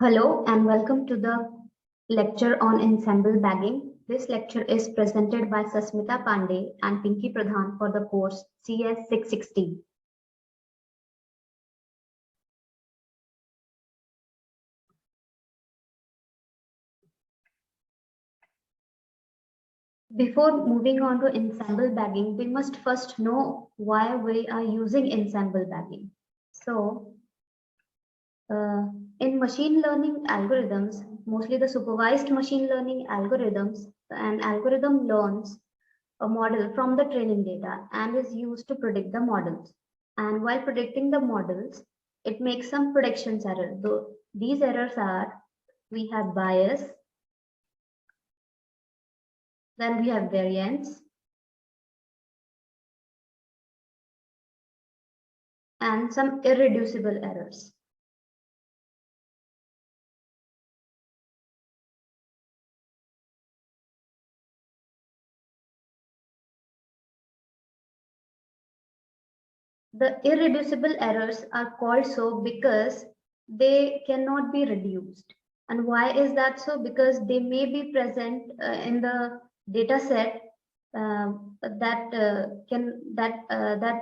Hello and welcome to the lecture on ensemble bagging. This lecture is presented by Sasmita Pandey and Pinki Pradhan for the course CS660. Before moving on to ensemble bagging, we must first know why we are using ensemble bagging. So, in machine learning algorithms, mostly the supervised machine learning algorithms, an algorithm learns a model from the training data and is used to predict the models. And while predicting the models, it makes some predictions error. Though these errors are, we have bias, then we have variance, and some irreducible errors. The irreducible errors are called so because they cannot be reduced. And why is that so? Because they may be present in the data set that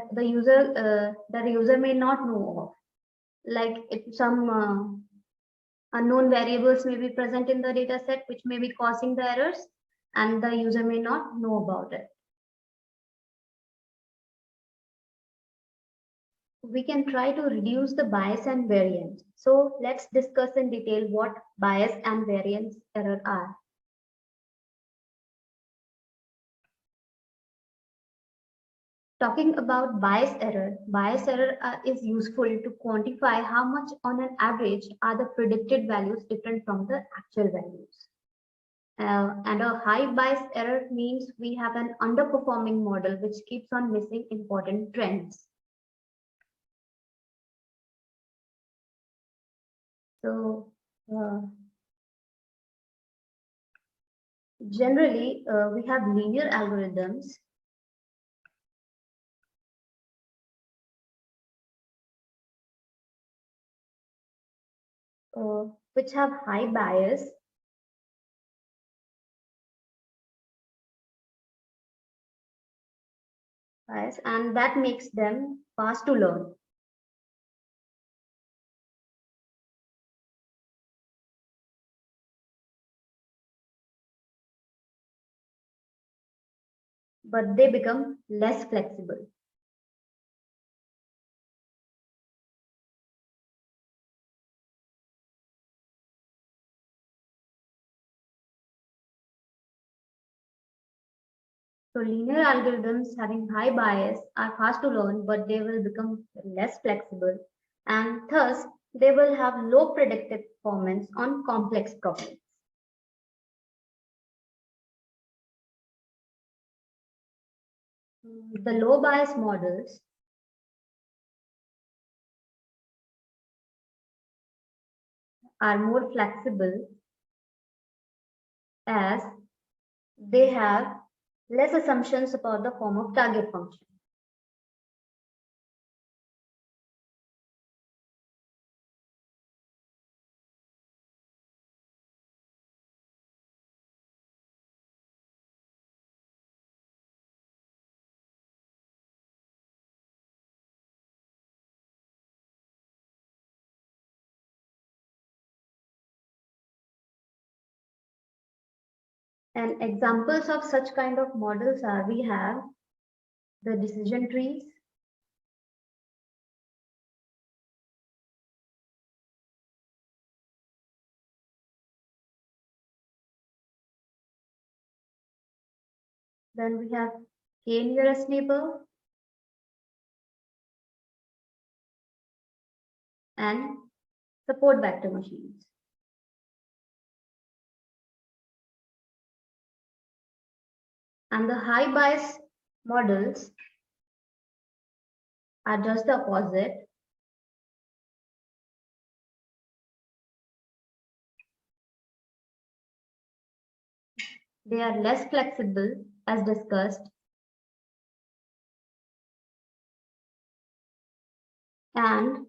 the user may not know of. Like if some unknown variables may be present in the data set which may be causing the errors, and the user may not know about it. We can try to reduce the bias and variance. So let's discuss in detail what bias and variance error are. Talking about bias error is useful to quantify how much on an average are the predicted values different from the actual values. And a high bias error means we have an underperforming model which keeps on missing important trends. So generally, we have linear algorithms which have high bias and that makes them fast to learn. But they become less flexible. So linear algorithms having high bias are fast to learn, but they will become less flexible, and thus they will have low predictive performance on complex problems. The low bias models are more flexible as they have less assumptions about the form of target function. And examples of such kind of models are, we have the decision trees, then we have k nearest neighbor, and support vector machines. And the high bias models are just the opposite. They are less flexible as discussed, and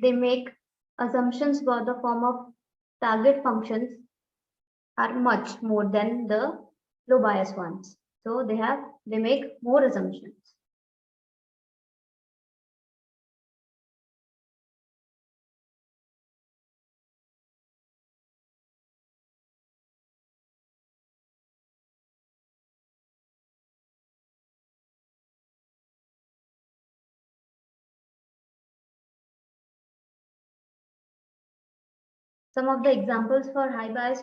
they make assumptions for the form of target functions are much more than the low bias ones. So they make more assumptions. Some of the examples for high bias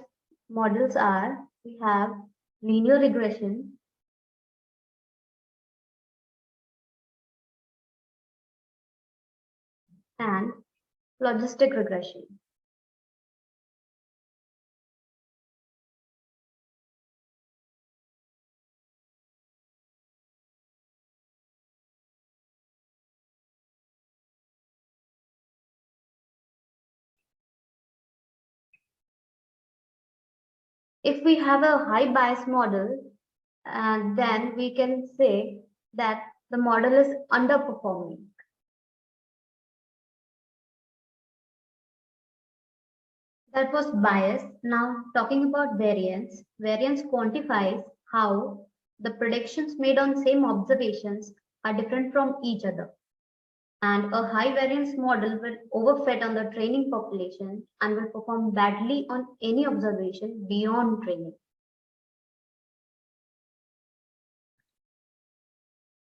models are, we have linear regression, and logistic regression. If we have a high bias model, then we can say that the model is underperforming. That was bias. Now talking about variance. Variance quantifies how the predictions made on same observations are different from each other. And a high variance model will overfit on the training population and will perform badly on any observation beyond training.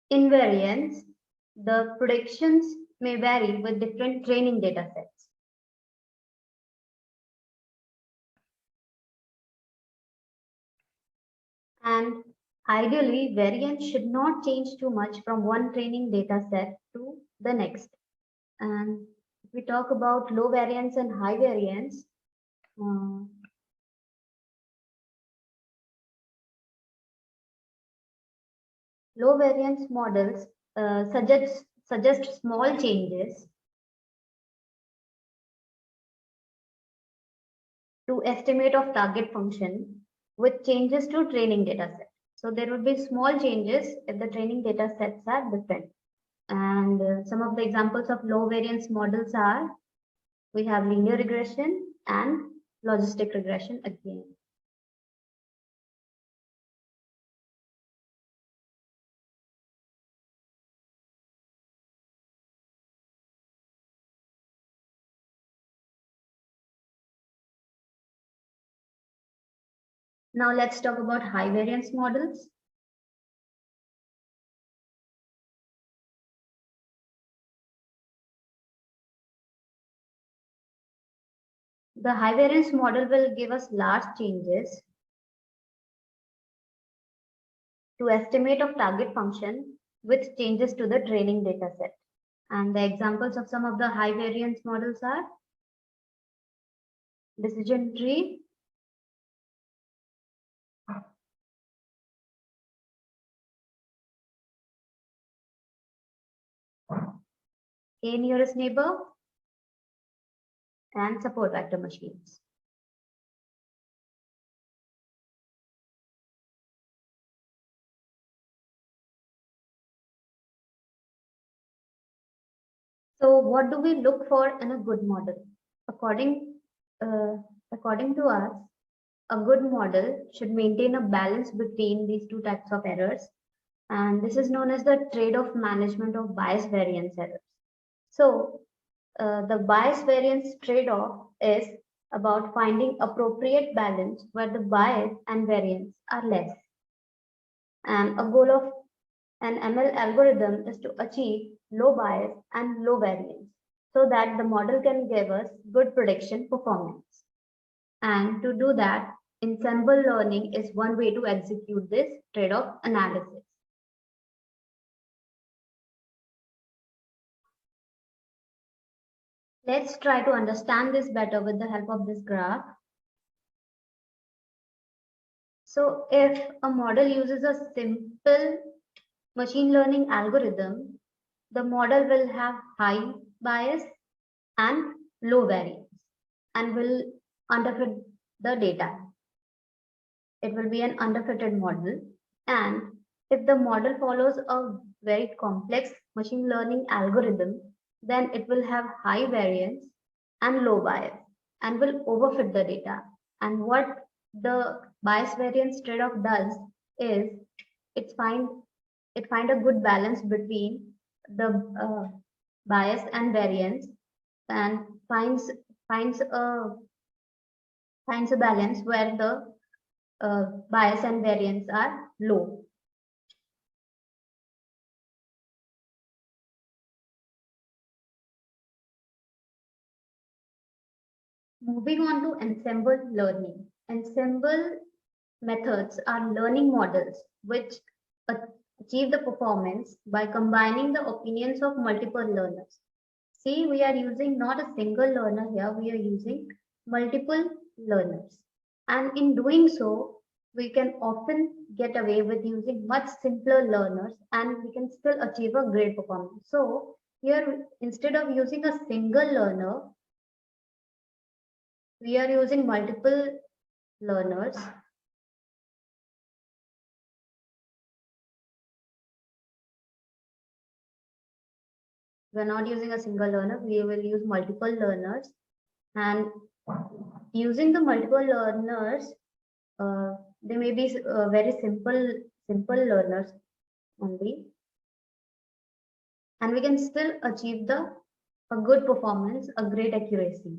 In variance, the predictions may vary with different training data sets. And ideally, variance should not change too much from one training data set to the next. And if we talk about low variance and high variance, low variance models suggest small changes to estimate of target function with changes to training data set. So there will be small changes if the training data sets are different. And some of the examples of low variance models are, we have linear regression and logistic regression again. Now let's talk about high variance models. The high variance model will give us large changes to estimate of target function with changes to the training data set. And the examples of some of the high variance models are decision tree, K nearest neighbor, and support vector machines. So what do we look for in a good model? According to us, a good model should maintain a balance between these two types of errors. And this is known as the trade-off management of bias variance errors. So the bias variance trade-off is about finding appropriate balance where the bias and variance are less. And a goal of an ML algorithm is to achieve low bias and low variance so that the model can give us good prediction performance. And to do that, ensemble learning is one way to execute this trade-off analysis. Let's try to understand this better with the help of this graph. So if a model uses a simple machine learning algorithm, the model will have high bias and low variance and will underfit the data. It will be an underfitted model. And if the model follows a very complex machine learning algorithm, then it will have high variance and low bias and will overfit the data. And what the bias variance trade-off does is it find a good balance between the bias and variance, and finds a finds a balance where the bias and variance are low. Moving on to ensemble learning. Ensemble methods are learning models which achieve the performance by combining the opinions of multiple learners. See, we are using not a single learner here, we are using multiple learners. And in doing so, we can often get away with using much simpler learners and we can still achieve a great performance. So here, instead of using a single learner, we are using multiple learners. We're not using a single learner, we will use multiple learners. And using the multiple learners, they may be very simple learners only, and we can still achieve a good performance, a great accuracy.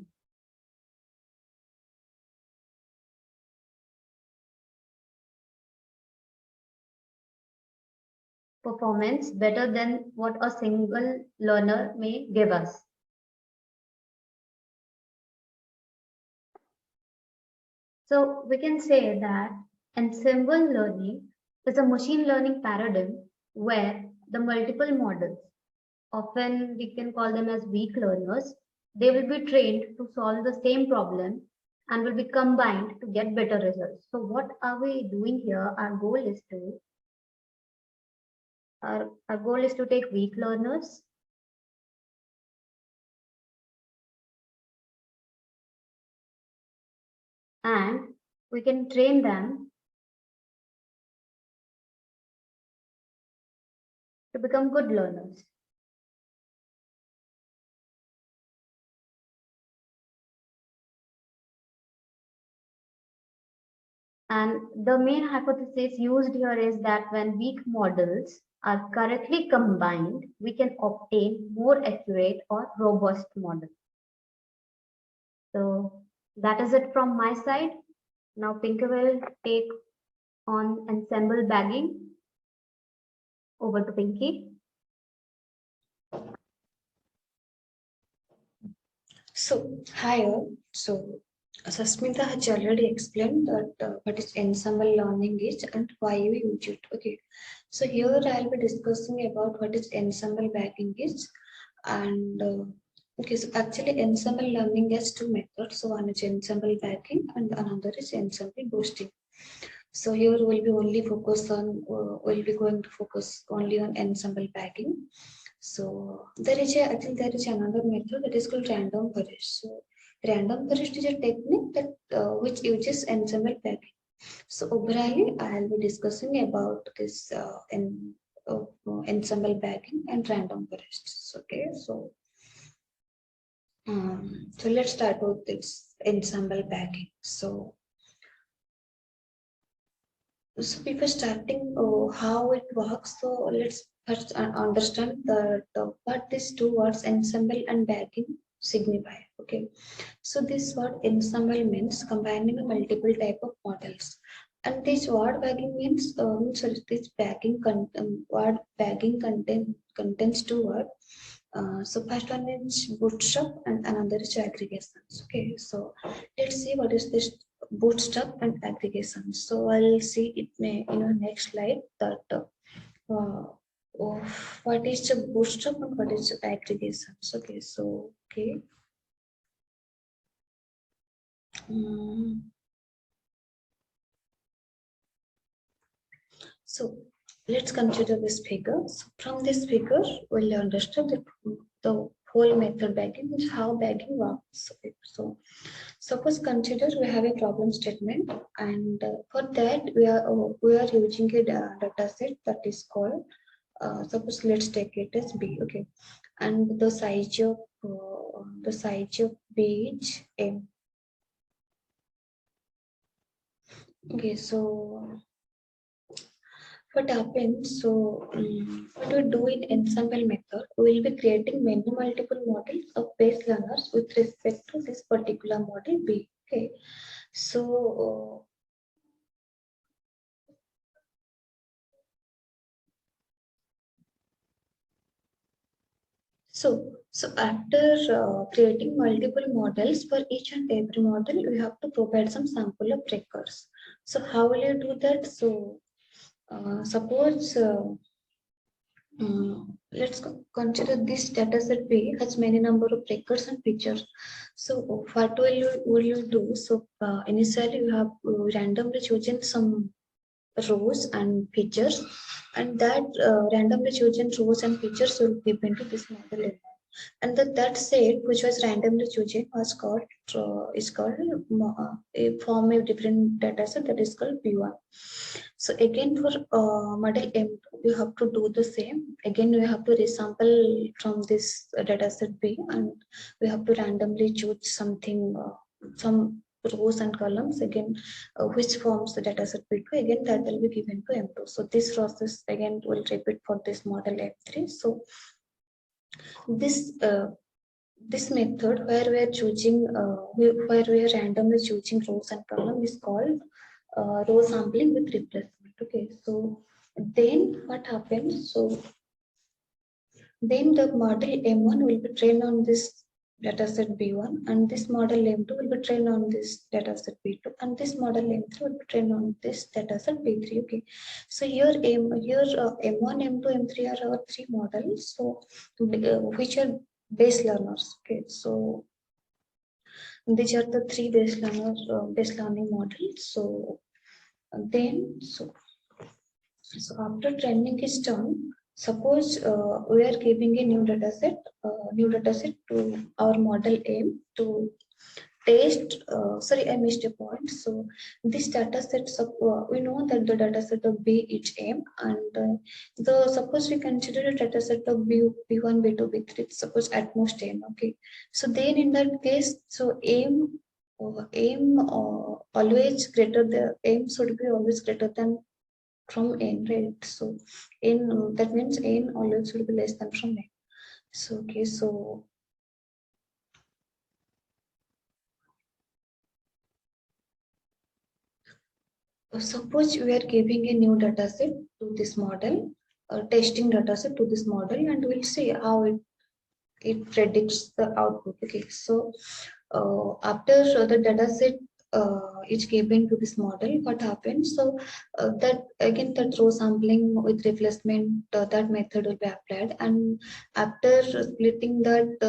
Performance better than what a single learner may give us. So we can say that ensemble learning is a machine learning paradigm where the multiple models, often we can call them as weak learners, they will be trained to solve the same problem and will be combined to get better results. So what are we doing here? Our goal is to take weak learners and we can train them to become good learners. And the main hypothesis used here is that when weak models are correctly combined, we can obtain more accurate or robust models. So that is it from my side. Now Pinki will take on ensemble bagging. Over to Pinki. So, hi all. So, Sasmita has already explained that what is ensemble learning is and why we use it. Okay. So here I'll be discussing about what is ensemble bagging is, and okay. So actually, ensemble learning has two methods. So one is ensemble bagging and another is ensemble boosting. So here we'll be going to focus only on ensemble bagging. So there is another method that is called random forest. So random forest is a technique that which uses ensemble bagging. So overall, I'll be discussing about this ensemble bagging and random forests. Okay, so let's start with this ensemble bagging. So before starting how it works, so let's first understand what these two words ensemble and bagging signify. Okay, so this word ensemble means combining a multiple type of models, and this word bagging means this bagging word bagging contains two words. So first one is bootstrap and another is aggregations. Okay, so let's see what is this bootstrap and aggregation. So I'll see it in our next slide that what is the bootstrap and what is the aggregations. Okay, so okay. So let's consider this figure. So from this figure, we'll understand that the whole method bagging is how bagging works. Okay, so suppose consider we have a problem statement, and for that we are using a data set that is called suppose let's take it as B. Okay, and the size of the size of page M. Okay, so what happens? So what we do in ensemble method, we will be creating many multiple models of base learners with respect to this particular model B. Okay, so so after creating multiple models for each and every model, we have to provide some sample of breakers. So how will you do that? So suppose let's consider this dataset B has many number of records and features. So what will you do? So initially you have randomly chosen some rows and features, and that randomly chosen rows and features will be given to this model element. And that set which was randomly chosen was called a form a different data set that is called B1. So again for model M2 you have to do the same. Again we have to resample from this data set B, and we have to randomly choose something some rows and columns again which forms the data set B2. Again that will be given to M2. So this process again will repeat for this model M3. So this method where we are choosing where we are randomly choosing rows and columns is called row sampling with replacement. Okay, so then what happens? So then the model M1 will be trained on this dataset B1, and this model M2 will be trained on this dataset B2, and this model M3 will be trained on this dataset B3. Okay, so here M1, M2, M3 are our three models. So which are base learners. Okay, so these are the three base learning models. So then so after training is done, suppose we are giving a new data set to our model M to test. Sorry, I missed a point. So this data set, we know that the data set of B is M, and the suppose we consider a data set of B1, B2, B3. Suppose at most M. Okay, so then in that case, so M always greater the M should be always greater than from N, right? So N that means N always will be less than from N. So okay, so suppose we are giving a new data set to this model, testing data set to this model, and we'll see how it predicts the output. Okay, so after the data set is given to this model, what happens? So that again that row sampling with replacement, that method will be applied, and after splitting that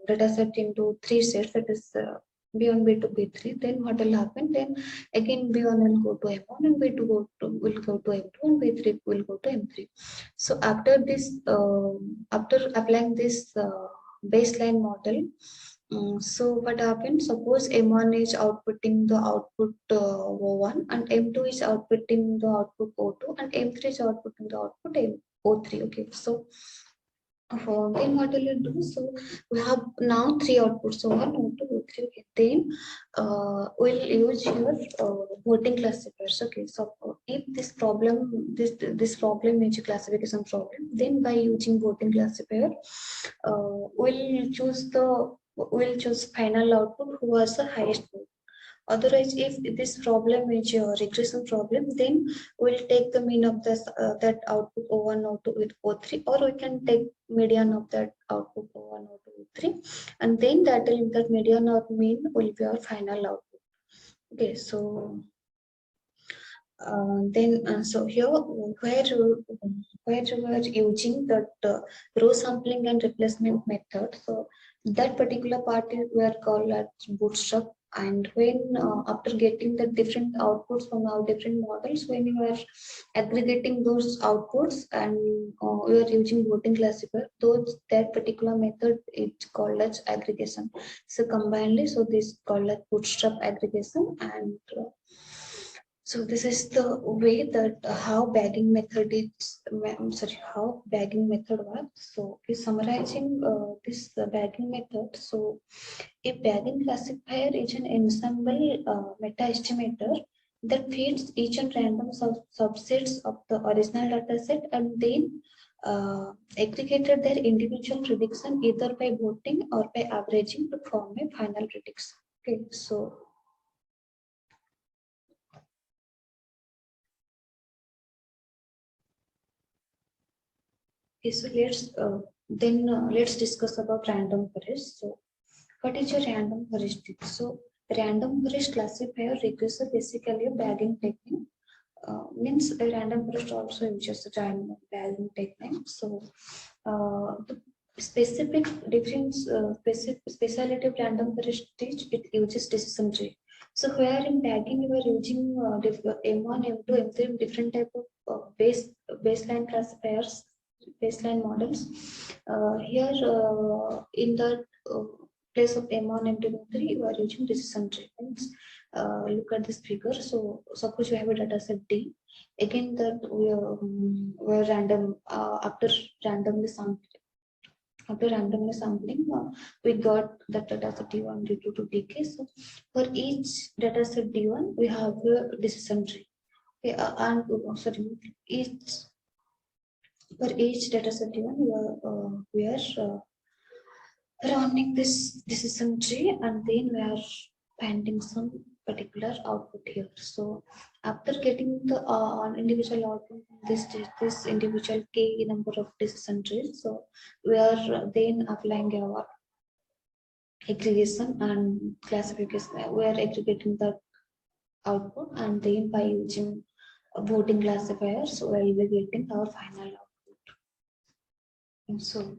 data set into three sets, that is B1, B2, B3, then what will happen? Then again B1 will go to M1, and B2 will go to M2, and B3 will go to M3. So after this, after applying this baseline model, so what happens? Suppose M1 is outputting the output O1, and M2 is outputting the output O2, and M3 is outputting the output O3. Okay, so then what will you do? So we have now three outputs, O1, O2, O3. Okay, then we'll use your voting classifiers. Okay, so if this problem is a classification problem, then by using voting classifier, we'll choose final output who has the highest vote. Otherwise, if this problem is a regression problem, then we'll take the mean of this that output O1, O2 with O3, or we can take median of that output O1, O2, O3, and then that median or mean will be our final output. Okay, so so here where you are using that row sampling and replacement method, so that particular part is we are called as Bootstrap. And when after getting the different outputs from our different models, when you are aggregating those outputs and we are using voting classifier, that particular method is called as aggregation. So combinedly, so this is called as Bootstrap aggregation. And So this is the way that how bagging method is. I'm sorry, how bagging method works. So is summarizing this bagging method. So a bagging classifier is an ensemble meta estimator that feeds each and random subsets of the original data set and then aggregated their individual prediction either by voting or by averaging to form a final prediction. Okay, so okay, so let's discuss about random forest. So what is a random forest? So random forest classifier requires basically a bagging technique. Means a random forest also uses a random bagging technique. So the specific difference, speciality of random forest is it uses decision tree. So where in bagging you are using M1, M2, M3 different type of baseline classifiers, baseline models. Here in the place of M1, M2, M3, you are using decision tree. Means, look at this figure. So suppose you have a data set D. Again, that we are random after randomly sampling, we got the data set D1, D2 to DK. So for each data set D1, we have a decision tree. Okay, and sorry, each for each data set D1, we are rounding this decision tree, and then we are finding some particular output here. So after getting the individual output, this individual k number of decision trees, so we are then applying our aggregation and classification. We are aggregating the output, and then by using voting classifiers, we will be getting our final output. And so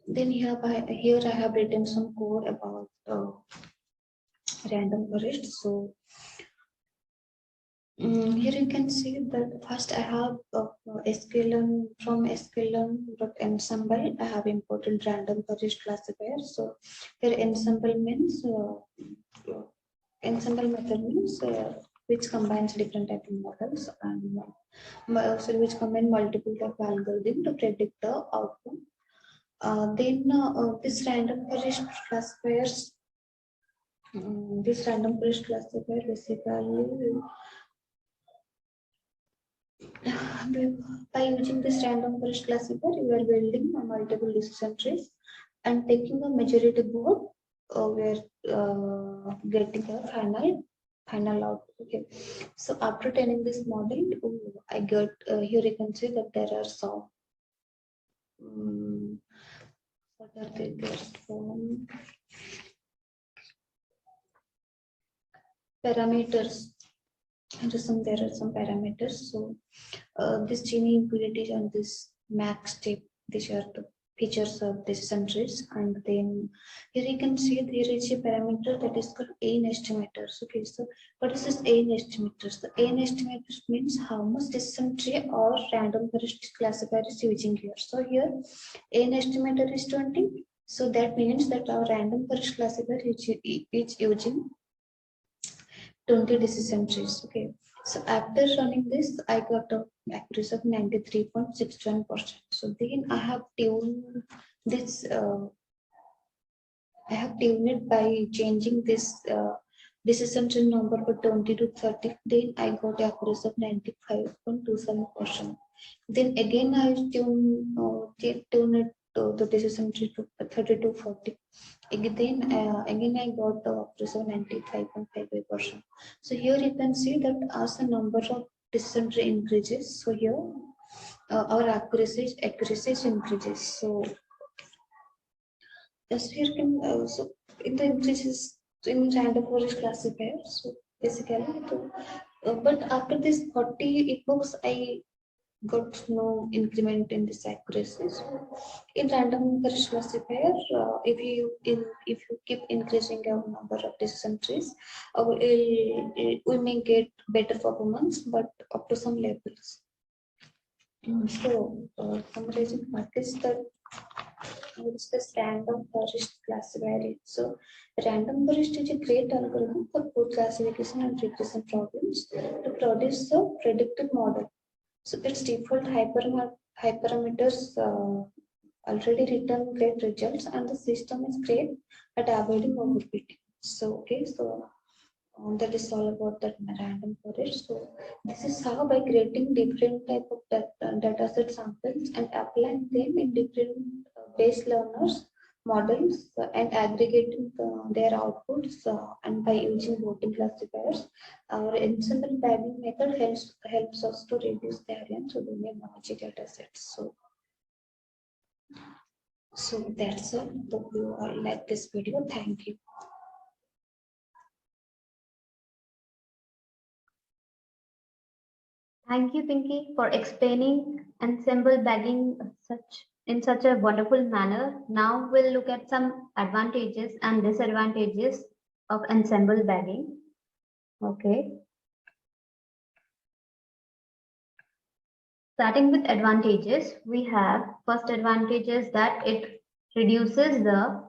then here I have written some code about random forest. So here you can see that first I have sklearn from sklearn.ensemble. I have imported random forest classifier. So here ensemble means ensemble method means which combines different type of models and also which combine multiple type of algorithm to predict the outcome. Then this random forest classifiers. This random forest classifier basically by using this random forest classifier, you are building multiple decision trees and taking a majority board. We are getting a final output. Okay, so after training this model, I got here you can see that there are some what are they? There's some parameters. And there are some parameters. So this Gini impurity and this max step, these are the features of decision trees. And then here you can see there is a parameter that is called AN estimators. Okay, so what is this AN estimators? The AN estimators means how much decision tree or random forest classifier is using here. So here AN estimator is 20. So that means that our random forest classifier is using 20 decision trees. Okay, so after running this, I got a accuracy of 93.61%. So then I have tuned this. I have tuned it by changing this decision tree number from 20 to 30. Then I got accuracy of 95.27%. Then again I tuned it the decision tree to 30 to 40. Again I got the accuracy of 95.55%. So here you can see that as the number of decision tree increases, so here our accuracy increases. So as here can so in the increases in random forest classifier. So basically, but after this 40 epochs, I got no increment in this accuracy. So in random forest classifier, if you keep increasing our number of decision trees, we may get better performance, but up to some levels. So summarizing what is the We'll discuss random forest classifier. So, random forest is a great algorithm for both classification and regression problems to produce a predictive model. So, its default hyperparameters already return great results, and the system is great at avoiding overfitting. So, okay, so that is all about that random forest. So this is how by creating different type of data set samples and applying them in different base learners models and aggregating their outputs and by using voting classifiers, our ensemble bagging method helps us to reduce the variance of the noisy data sets. So that's all. Hope you all like this video. Thank you. Thank you, Pinky, for explaining ensemble bagging in such a wonderful manner. Now we'll look at some advantages and disadvantages of ensemble bagging. Okay. Starting with advantages, we have first advantage is that it reduces the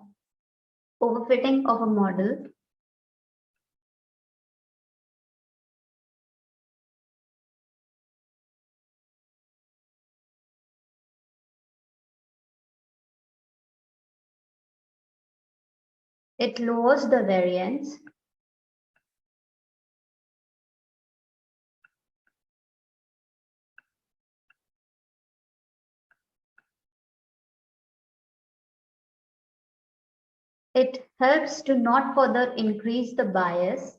overfitting of a model. It lowers the variance. It helps to not further increase the bias.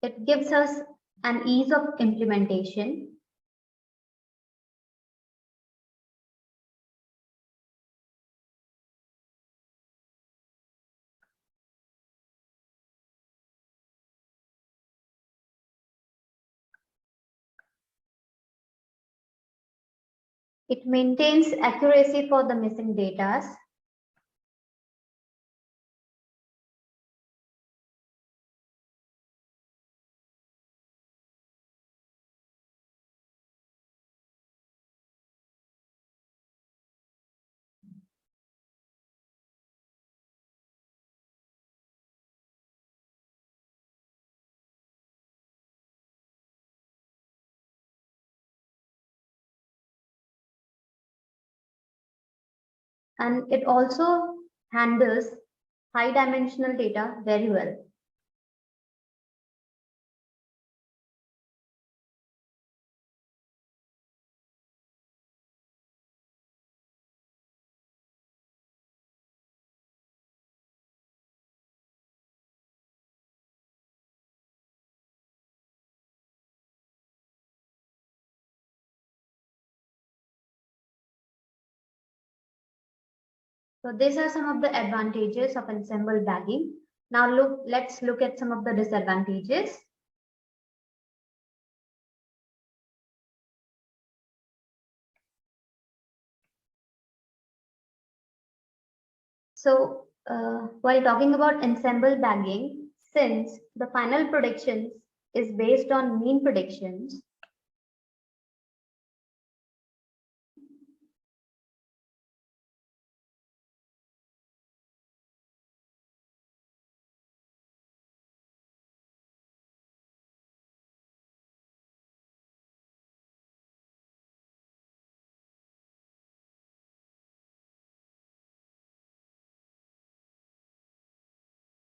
It gives us an ease of implementation. It maintains accuracy for the missing data. And it also handles high dimensional data very well. So these are some of the advantages of ensemble bagging. Now let's look at some of the disadvantages. So while talking about ensemble bagging, since the final predictions is based on mean predictions,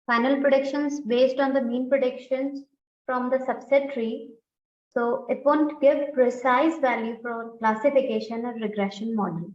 final predictions based on the mean predictions from the subset tree. So it won't give precise value for classification or regression model.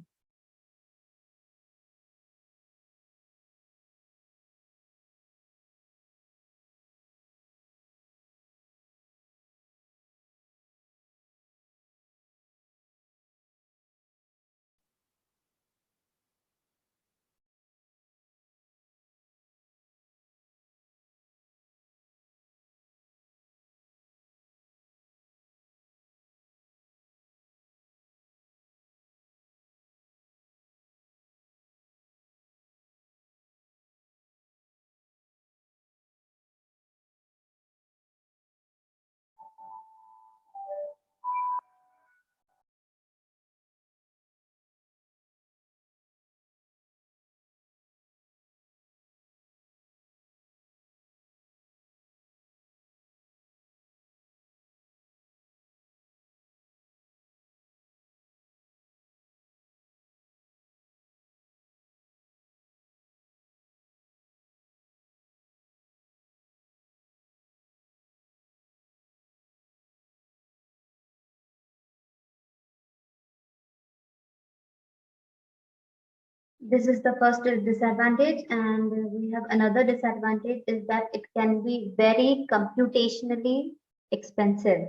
This is the first disadvantage, and we have another disadvantage is that it can be very computationally expensive.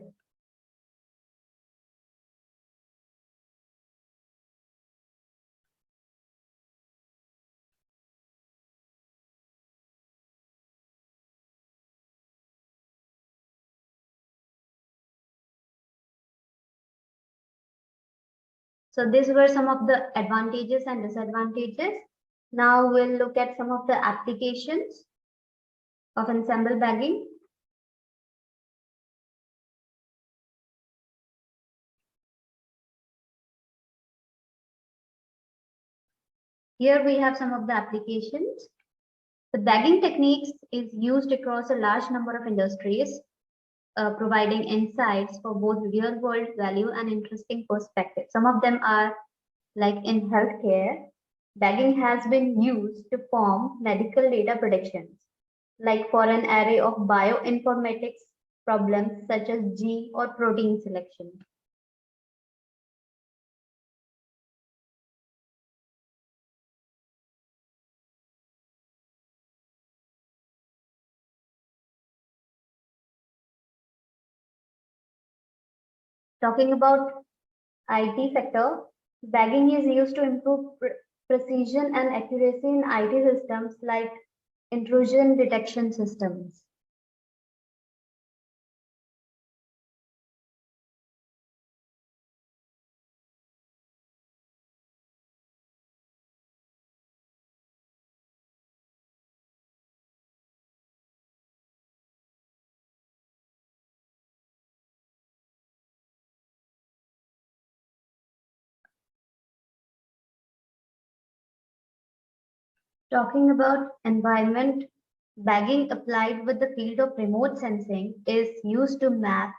So these were some of the advantages and disadvantages. Now we'll look at some of the applications of ensemble bagging. Here we have some of the applications. The bagging techniques is used across a large number of industries, providing insights for both real world value and interesting perspectives. Some of them are like in healthcare, bagging has been used to form medical data predictions, like for an array of bioinformatics problems such as gene or protein selection. Talking about IT sector, bagging is used to improve precision and accuracy in IT systems like intrusion detection systems. Talking about environment, bagging applied with the field of remote sensing is used to map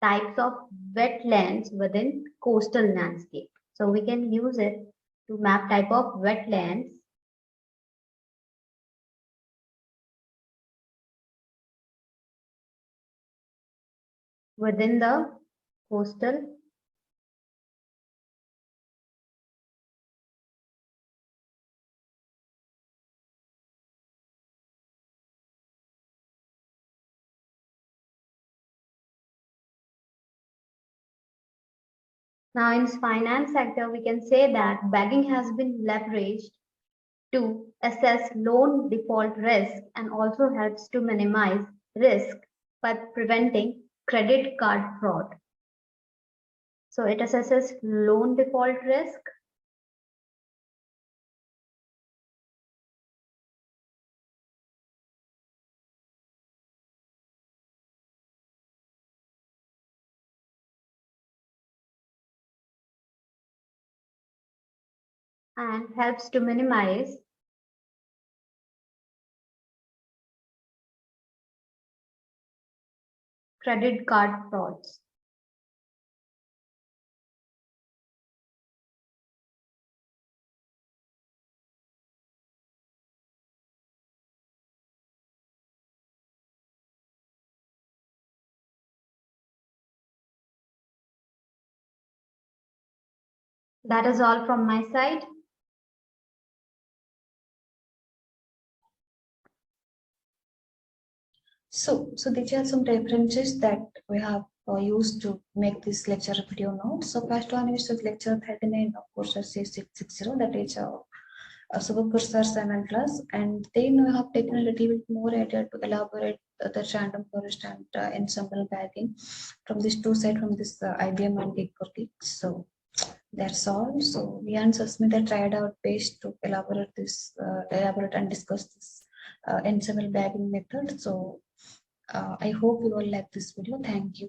types of wetlands within coastal landscape. So we can use it to map type of wetlands within the coastal Now, in finance sector, we can say that bagging has been leveraged to assess loan default risk and also helps to minimize risk by preventing credit card fraud. So it assesses loan default risk and helps to minimize credit card frauds. That is all from my side. So these are some references that we have used to make this lecture video notes. So first one is lecture 39 of course CS660, that is Subhankar sir's ML class, and then we have taken a little bit more idea to elaborate the random forest and ensemble bagging from these two sides, from this IBM and Gig. So that's all. So we and Sasmita tried our best to elaborate and discuss this ensemble bagging method. So I hope you all like this video. Thank you.